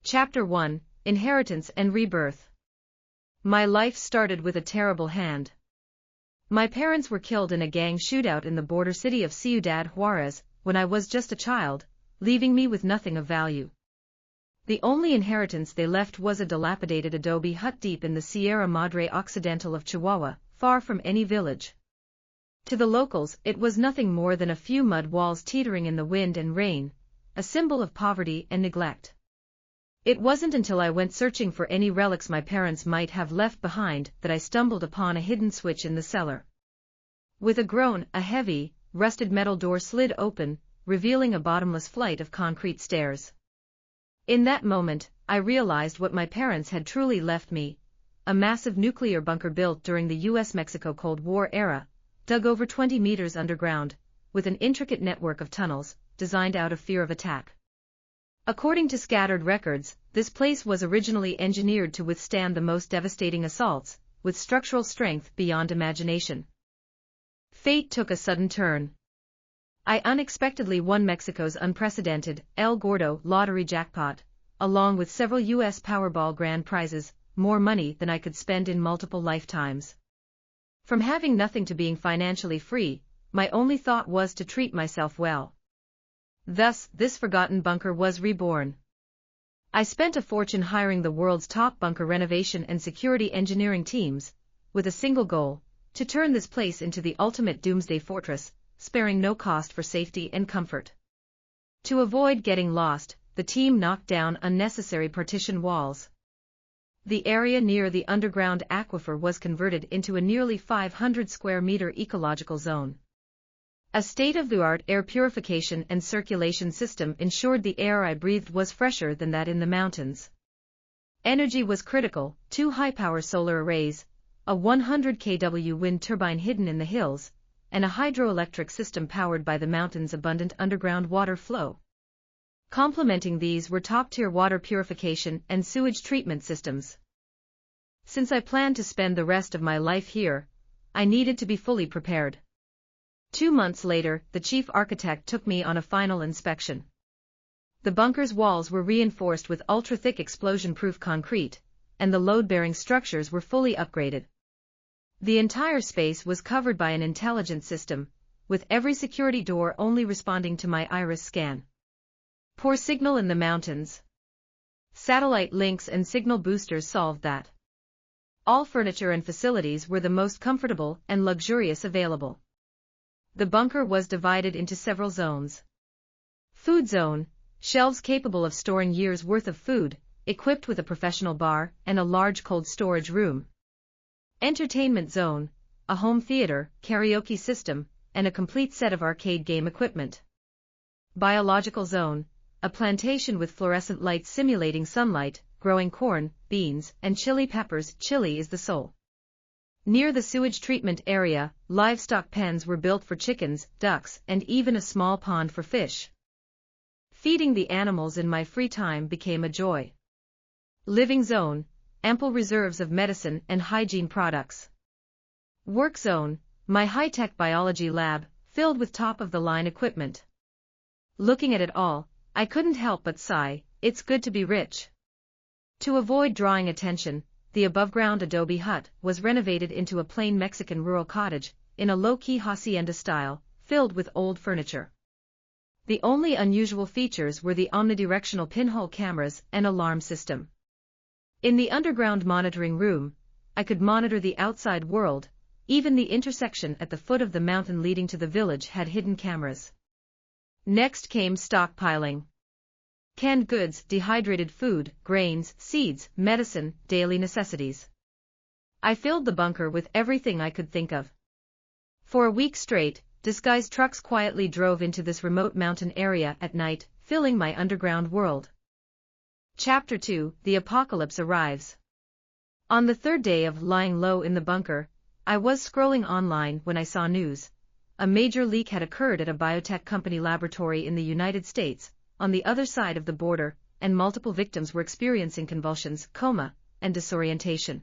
Chapter 1: Inheritance and Rebirth. My life started with a terrible hand. My parents were killed in a gang shootout in the border city of Ciudad Juarez when I was just a child, leaving me with nothing of value. The only inheritance they left was a dilapidated adobe hut deep in the Sierra Madre Occidental of Chihuahua, far from any village. To the locals, it was nothing more than a few mud walls teetering in the wind and rain, a symbol of poverty and neglect. It wasn't until I went searching for any relics my parents might have left behind that I stumbled upon a hidden switch in the cellar. With a groan, a heavy, rusted metal door slid open, revealing a bottomless flight of concrete stairs. In that moment, I realized what my parents had truly left me: a massive nuclear bunker built during the US-Mexico Cold War era, dug over 20 meters underground, with an intricate network of tunnels, designed out of fear of attack. According to scattered records, this place was originally engineered to withstand the most devastating assaults, with structural strength beyond imagination. Fate took a sudden turn. I unexpectedly won Mexico's unprecedented El Gordo lottery jackpot, along with several U.S. Powerball grand prizes, more money than I could spend in multiple lifetimes. From having nothing to being financially free, my only thought was to treat myself well. Thus, this forgotten bunker was reborn. I spent a fortune hiring the world's top bunker renovation and security engineering teams, with a single goal: to turn this place into the ultimate doomsday fortress, sparing no cost for safety and comfort. To avoid getting lost, the team knocked down unnecessary partition walls. The area near the underground aquifer was converted into a nearly 500 square meter ecological zone. A state-of-the-art air purification and circulation system ensured the air I breathed was fresher than that in the mountains. Energy was critical: 2 high-power solar arrays, a 100 kW wind turbine hidden in the hills, and a hydroelectric system powered by the mountain's abundant underground water flow. Complementing these were top-tier water purification and sewage treatment systems. Since I planned to spend the rest of my life here, I needed to be fully prepared. 2 months later, the chief architect took me on a final inspection. The bunker's walls were reinforced with ultra-thick explosion-proof concrete, and the load-bearing structures were fully upgraded. The entire space was covered by an intelligent system, with every security door only responding to my iris scan. Poor signal in the mountains. Satellite links and signal boosters solved that. All furniture and facilities were the most comfortable and luxurious available. The bunker was divided into several zones. Food zone: shelves capable of storing years' worth of food, equipped with a professional bar and a large cold storage room. Entertainment zone: a home theater, karaoke system, and a complete set of arcade game equipment. Biological zone: a plantation with fluorescent lights simulating sunlight, growing corn, beans, and chili peppers. Chili is the soul. Near the sewage treatment area, livestock pens were built for chickens, ducks, and even a small pond for fish. Feeding the animals in my free time became a joy. Living zone: ample reserves of medicine and hygiene products. Work zone: my high-tech biology lab, filled with top-of-the-line equipment. Looking at it all, I couldn't help but sigh: it's good to be rich. To avoid drawing attention, the above-ground adobe hut was renovated into a plain Mexican rural cottage, in a low-key hacienda style, filled with old furniture. The only unusual features were the omnidirectional pinhole cameras and alarm system. In the underground monitoring room, I could monitor the outside world. Even the intersection at the foot of the mountain leading to the village had hidden cameras. Next came stockpiling. Canned goods, dehydrated food, grains, seeds, medicine, daily necessities. I filled the bunker with everything I could think of. For a week straight, disguised trucks quietly drove into this remote mountain area at night, filling my underground world. Chapter 2: The Apocalypse Arrives. On the 3rd day of lying low in the bunker, I was scrolling online when I saw news. A major leak had occurred at a biotech company laboratory in the United States, on the other side of the border, and multiple victims were experiencing convulsions, coma, and disorientation.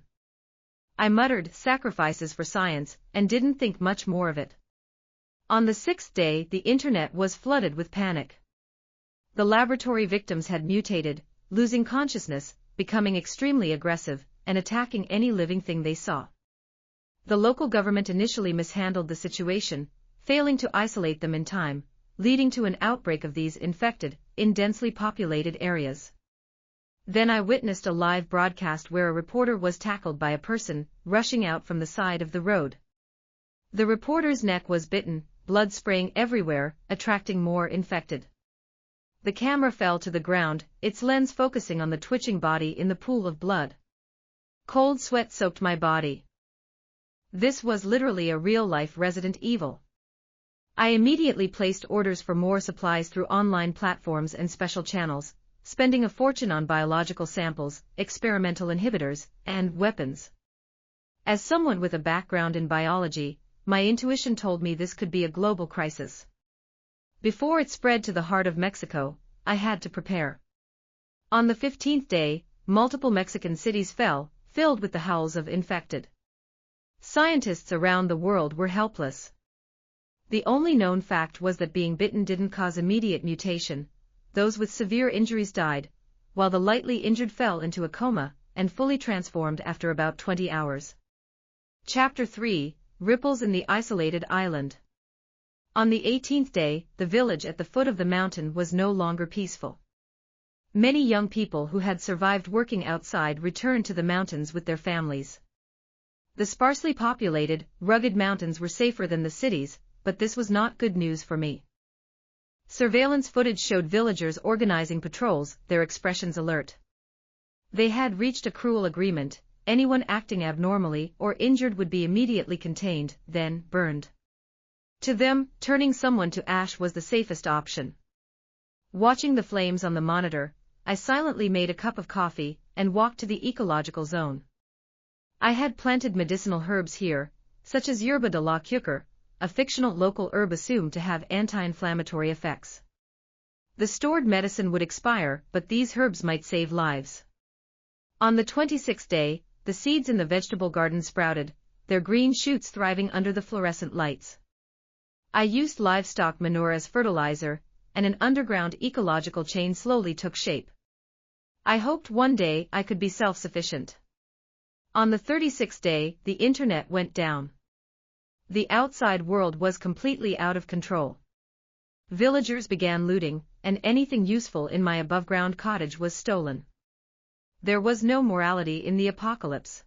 I muttered, sacrifices for science, and didn't think much more of it. On the 6th day, the internet was flooded with panic. The laboratory victims had mutated, losing consciousness, becoming extremely aggressive, and attacking any living thing they saw. The local government initially mishandled the situation, failing to isolate them in time, leading to an outbreak of these infected, in densely populated areas. Then I witnessed a live broadcast where a reporter was tackled by a person rushing out from the side of the road. The reporter's neck was bitten, blood spraying everywhere, attracting more infected. The camera fell to the ground, its lens focusing on the twitching body in the pool of blood. Cold sweat soaked my body. This was literally a real-life Resident Evil. I immediately placed orders for more supplies through online platforms and special channels, spending a fortune on biological samples, experimental inhibitors, and weapons. As someone with a background in biology, my intuition told me this could be a global crisis. Before it spread to the heart of Mexico, I had to prepare. On the 15th day, multiple Mexican cities fell, filled with the howls of infected. Scientists around the world were helpless. The only known fact was that being bitten didn't cause immediate mutation. Those with severe injuries died, while the lightly injured fell into a coma and fully transformed after about 20 hours. Chapter 3: Ripples in the Isolated Island. On the 18th day, the village at the foot of the mountain was no longer peaceful. Many young people who had survived working outside returned to the mountains with their families. The sparsely populated, rugged mountains were safer than the cities, but this was not good news for me. Surveillance footage showed villagers organizing patrols, their expressions alert. They had reached a cruel agreement: anyone acting abnormally or injured would be immediately contained, then burned. To them, turning someone to ash was the safest option. Watching the flames on the monitor, I silently made a cup of coffee and walked to the ecological zone. I had planted medicinal herbs here, such as yerba de la cucur, a fictional local herb assumed to have anti-inflammatory effects. The stored medicine would expire, but these herbs might save lives. On the 26th day, the seeds in the vegetable garden sprouted, their green shoots thriving under the fluorescent lights. I used livestock manure as fertilizer, and an underground ecological chain slowly took shape. I hoped one day I could be self-sufficient. On the 36th day, the internet went down. The outside world was completely out of control. Villagers began looting, and anything useful in my above-ground cottage was stolen. There was no morality in the apocalypse.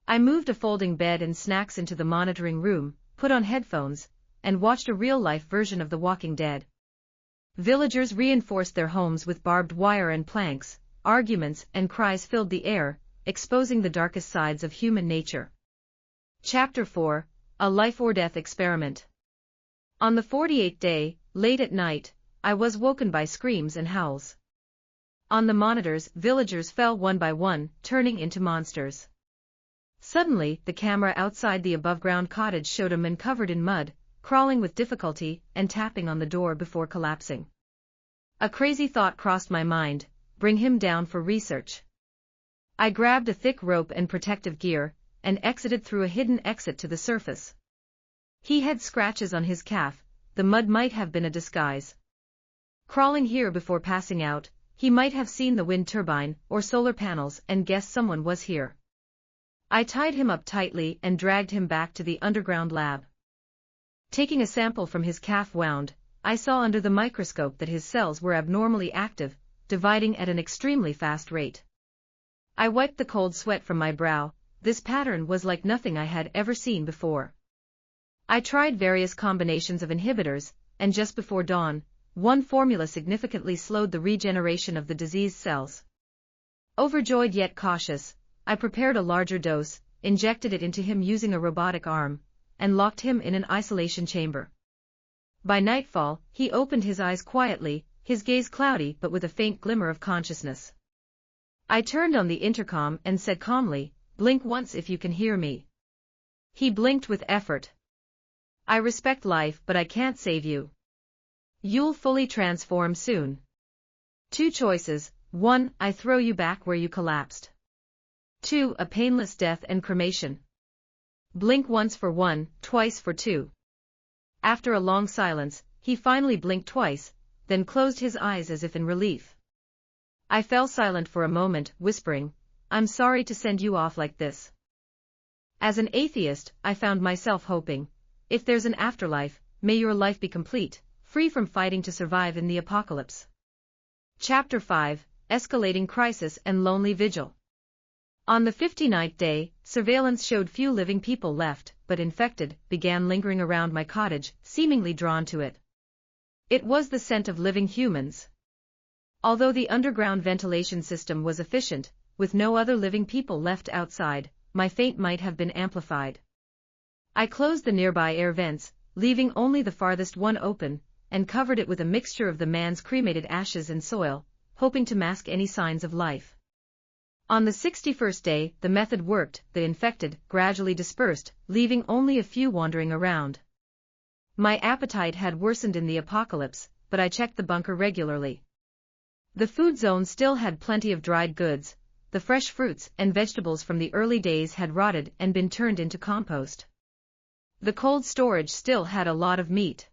I moved a folding bed and snacks into the monitoring room, put on headphones, and watched a real-life version of The Walking Dead. Villagers reinforced their homes with barbed wire and planks, arguments and cries filled the air, exposing the darkest sides of human nature. Chapter 4: A Life-or-Death Experiment. On the 48th day, late at night, I was woken by screams and howls. On the monitors, villagers fell one by one, turning into monsters. Suddenly, the camera outside the above-ground cottage showed a man covered in mud, crawling with difficulty and tapping on the door before collapsing. A crazy thought crossed my mind: bring him down for research. I grabbed a thick rope and protective gear, and exited through a hidden exit to the surface. He had scratches on his calf, the mud might have been a disguise. Crawling here before passing out, he might have seen the wind turbine or solar panels and guessed someone was here. I tied him up tightly and dragged him back to the underground lab. Taking a sample from his calf wound, I saw under the microscope that his cells were abnormally active, dividing at an extremely fast rate. I wiped the cold sweat from my brow. This pattern was like nothing I had ever seen before. I tried various combinations of inhibitors, and just before dawn, one formula significantly slowed the regeneration of the diseased cells. Overjoyed yet cautious, I prepared a larger dose, injected it into him using a robotic arm, and locked him in an isolation chamber. By nightfall, he opened his eyes quietly, his gaze cloudy but with a faint glimmer of consciousness. I turned on the intercom and said calmly, "Blink once if you can hear me." He blinked with effort. "I respect life, but I can't save you. You'll fully transform soon. 2 choices: 1, I throw you back where you collapsed. 2, a painless death and cremation. Blink once for 1, twice for 2. After a long silence, he finally blinked twice, then closed his eyes as if in relief. I fell silent for a moment, whispering, "I'm sorry to send you off like this." As an atheist, I found myself hoping, if there's an afterlife, may your life be complete, free from fighting to survive in the apocalypse. Chapter 5, Escalating Crisis and Lonely Vigil. On the 59th day, surveillance showed few living people left, but infected began lingering around my cottage, seemingly drawn to it. It was the scent of living humans. Although the underground ventilation system was efficient, with no other living people left outside, my fate might have been amplified. I closed the nearby air vents, leaving only the farthest one open, and covered it with a mixture of the man's cremated ashes and soil, hoping to mask any signs of life. On the 61st day, the method worked, the infected gradually dispersed, leaving only a few wandering around. My appetite had worsened in the apocalypse, but I checked the bunker regularly. The food zone still had plenty of dried goods, the fresh fruits and vegetables from the early days had rotted and been turned into compost. The cold storage still had a lot of meat.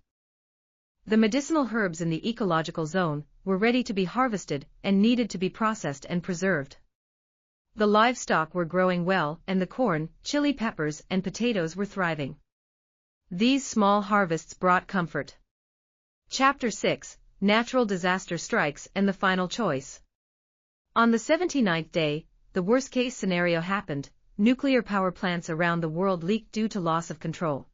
The medicinal herbs in the ecological zone were ready to be harvested and needed to be processed and preserved. The livestock were growing well, and the corn, chili peppers, and potatoes were thriving. These small harvests brought comfort. Chapter 6, Natural Disaster Strikes and the Final Choice. On the 79th day, the worst-case scenario happened: nuclear power plants around the world leaked due to loss of control.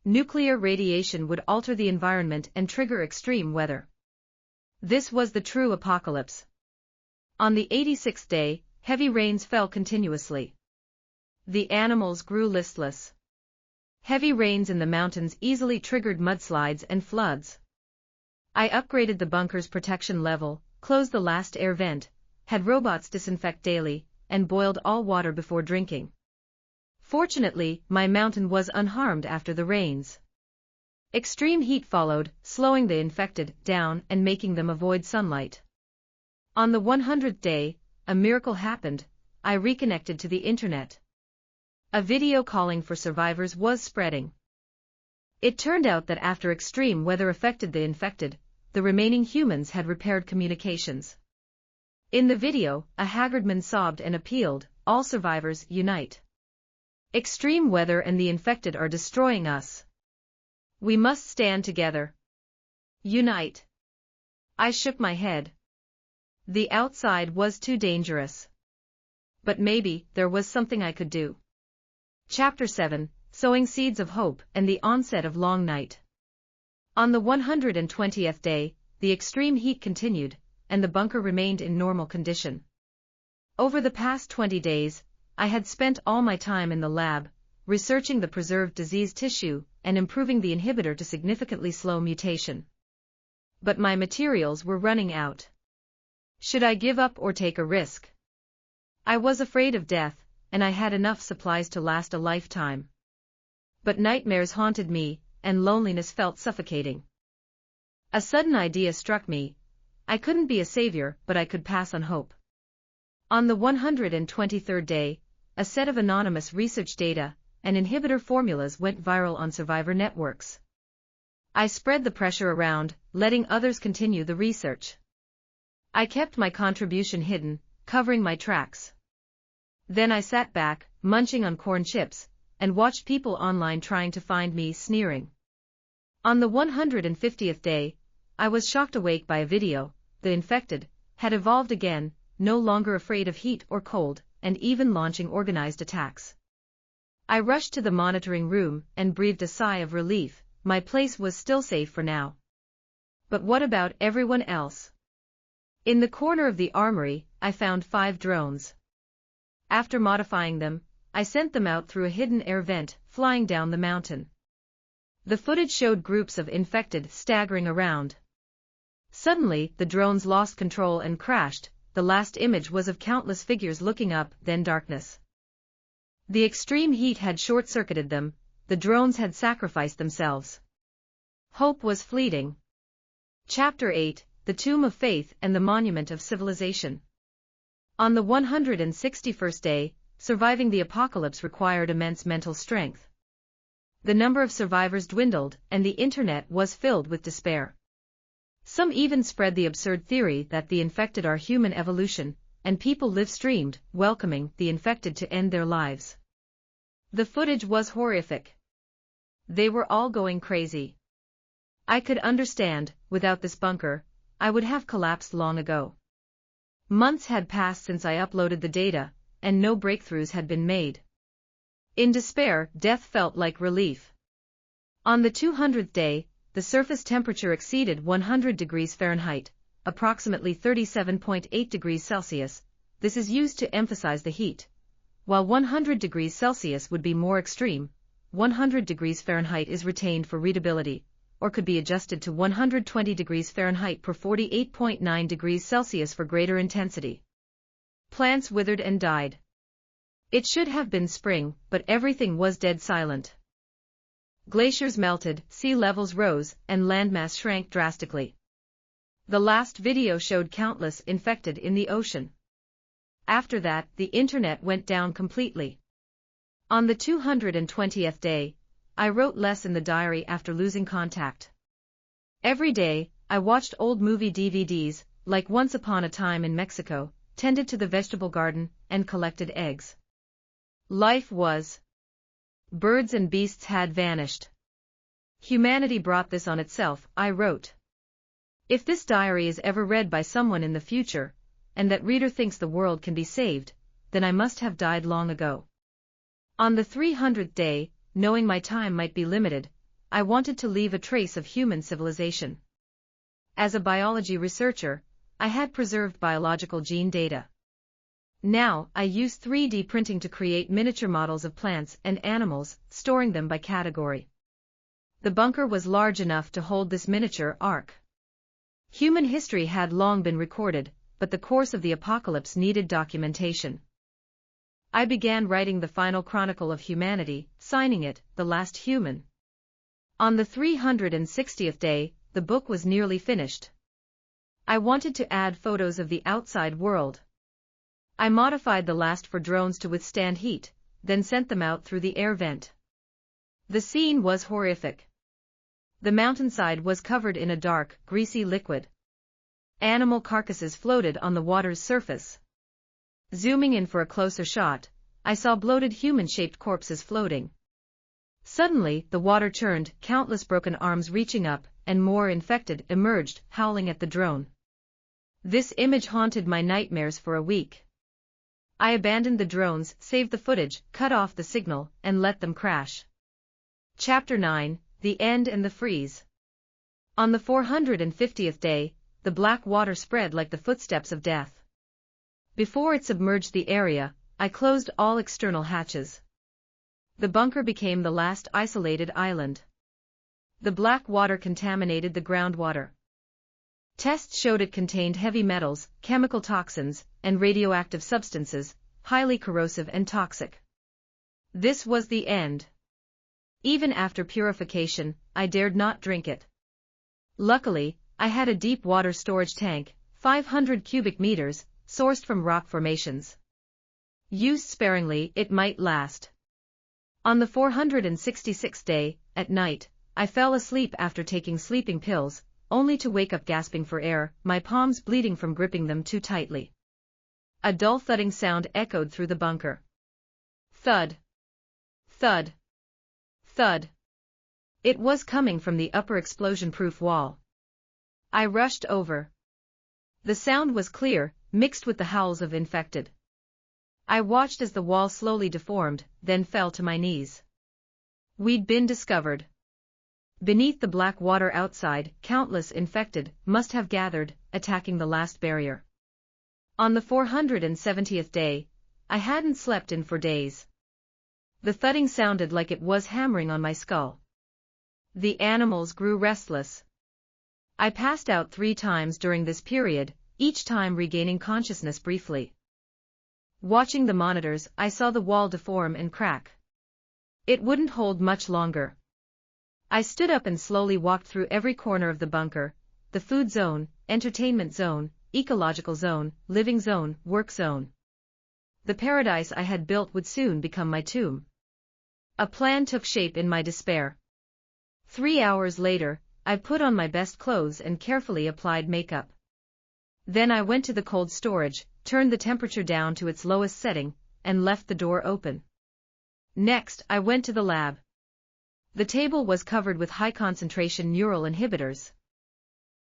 Nuclear radiation would alter the environment and trigger extreme weather. This was the true apocalypse. On the 86th day, heavy rains fell continuously. The animals grew listless. Heavy rains in the mountains easily triggered mudslides and floods. I upgraded the bunker's protection level, closed the last air vent, had robots disinfect daily, and boiled all water before drinking. Fortunately, my mountain was unharmed after the rains. Extreme heat followed, slowing the infected down and making them avoid sunlight. On the 100th day, a miracle happened: I reconnected to the internet. A video calling for survivors was spreading. It turned out that after extreme weather affected the infected, the remaining humans had repaired communications. In the video, a haggard man sobbed and appealed, "All survivors, unite. Extreme weather and the infected are destroying us. We must stand together. Unite." I shook my head. The outside was too dangerous. But maybe there was something I could do. Chapter 7, Sowing Seeds of Hope and the Onset of Long Night. On the 120th day, the extreme heat continued, and the bunker remained in normal condition. Over the past 20 days, I had spent all my time in the lab, researching the preserved disease tissue and improving the inhibitor to significantly slow mutation. But my materials were running out. Should I give up or take a risk? I was afraid of death, and I had enough supplies to last a lifetime. But nightmares haunted me, and loneliness felt suffocating. A sudden idea struck me: I couldn't be a savior, but I could pass on hope. On the 123rd day, a set of anonymous research data and inhibitor formulas went viral on survivor networks. I spread the pressure around, letting others continue the research. I kept my contribution hidden, covering my tracks. Then I sat back, munching on corn chips, and watched people online trying to find me, sneering. On the 150th day, I was shocked awake by a video. The infected had evolved again, no longer afraid of heat or cold, and even launching organized attacks. I rushed to the monitoring room and breathed a sigh of relief. My place was still safe for now. But what about everyone else? In the corner of the armory, I found 5 drones. After modifying them, I sent them out through a hidden air vent, flying down the mountain. The footage showed groups of infected staggering around. Suddenly, the drones lost control and crashed. The last image was of countless figures looking up, then darkness. The extreme heat had short-circuited them. The drones had sacrificed themselves. Hope was fleeting. Chapter 8, The Tomb of Faith and the Monument of Civilization. On the 161st day, surviving the apocalypse required immense mental strength. The number of survivors dwindled, and the internet was filled with despair. Some even spread the absurd theory that the infected are human evolution, and people live-streamed, welcoming the infected to end their lives. The footage was horrific. They were all going crazy. I could understand, without this bunker, I would have collapsed long ago. Months had passed since I uploaded the data, and no breakthroughs had been made. In despair, death felt like relief. On the 200th day, the surface temperature exceeded 100 degrees Fahrenheit, approximately 37.8 degrees Celsius. This is used to emphasize the heat. While 100 degrees Celsius would be more extreme, 100 degrees Fahrenheit is retained for readability, or could be adjusted to 120 degrees Fahrenheit per 48.9 degrees Celsius for greater intensity. Plants withered and died. It should have been spring, but everything was dead silent. Glaciers melted, sea levels rose, and landmass shrank drastically. The last video showed countless infected in the ocean. After that, the internet went down completely. On the 220th day, I wrote less in the diary after losing contact. Every day, I watched old movie DVDs, like Once Upon a Time in Mexico, tended to the vegetable garden, and collected eggs. Life was. Birds and beasts had vanished. Humanity brought this on itself, I wrote. If this diary is ever read by someone in the future, and that reader thinks the world can be saved, then I must have died long ago. On the 300th day, knowing my time might be limited, I wanted to leave a trace of human civilization. As a biology researcher, I had preserved biological gene data. Now, I use 3D printing to create miniature models of plants and animals, storing them by category. The bunker was large enough to hold this miniature ark. Human history had long been recorded, but the course of the apocalypse needed documentation. I began writing the final chronicle of humanity, signing it, The Last Human. On the 360th day, the book was nearly finished. I wanted to add photos of the outside world. I modified the last for drones to withstand heat, then sent them out through the air vent. The scene was horrific. The mountainside was covered in a dark, greasy liquid. Animal carcasses floated on the water's surface. Zooming in for a closer shot, I saw bloated human-shaped corpses floating. Suddenly, the water turned, countless broken arms reaching up, and more infected emerged, howling at the drone. This image haunted my nightmares for a week. I abandoned the drones, saved the footage, cut off the signal, and let them crash. Chapter 9, The End and the Freeze. On the 450th day, the black water spread like the footsteps of death. Before it submerged the area, I closed all external hatches. The bunker became the last isolated island. The black water contaminated the groundwater. Tests showed it contained heavy metals, chemical toxins, and radioactive substances, highly corrosive and toxic. This was the end. Even after purification, I dared not drink it. Luckily, I had a deep water storage tank, 500 cubic meters, sourced from rock formations. Used sparingly, it might last. On the 466th day, at night, I fell asleep after taking sleeping pills, only to wake up gasping for air, my palms bleeding from gripping them too tightly. A dull thudding sound echoed through the bunker. Thud. Thud. Thud. It was coming from the upper explosion-proof wall. I rushed over. The sound was clear, mixed with the howls of infected. I watched as the wall slowly deformed, then fell to my knees. We'd been discovered. Beneath the black water outside, countless infected must have gathered, attacking the last barrier. On the 470th day, I hadn't slept in for days. The thudding sounded like it was hammering on my skull. The animals grew restless. I passed out 3 times during this period, each time regaining consciousness briefly. Watching the monitors, I saw the wall deform and crack. It wouldn't hold much longer. I stood up and slowly walked through every corner of the bunker, the food zone, entertainment zone, ecological zone, living zone, work zone. The paradise I had built would soon become my tomb. A plan took shape in my despair. 3 hours later, I put on my best clothes and carefully applied makeup. Then I went to the cold storage, turned the temperature down to its lowest setting, and left the door open. Next, I went to the lab. The table was covered with high-concentration neural inhibitors.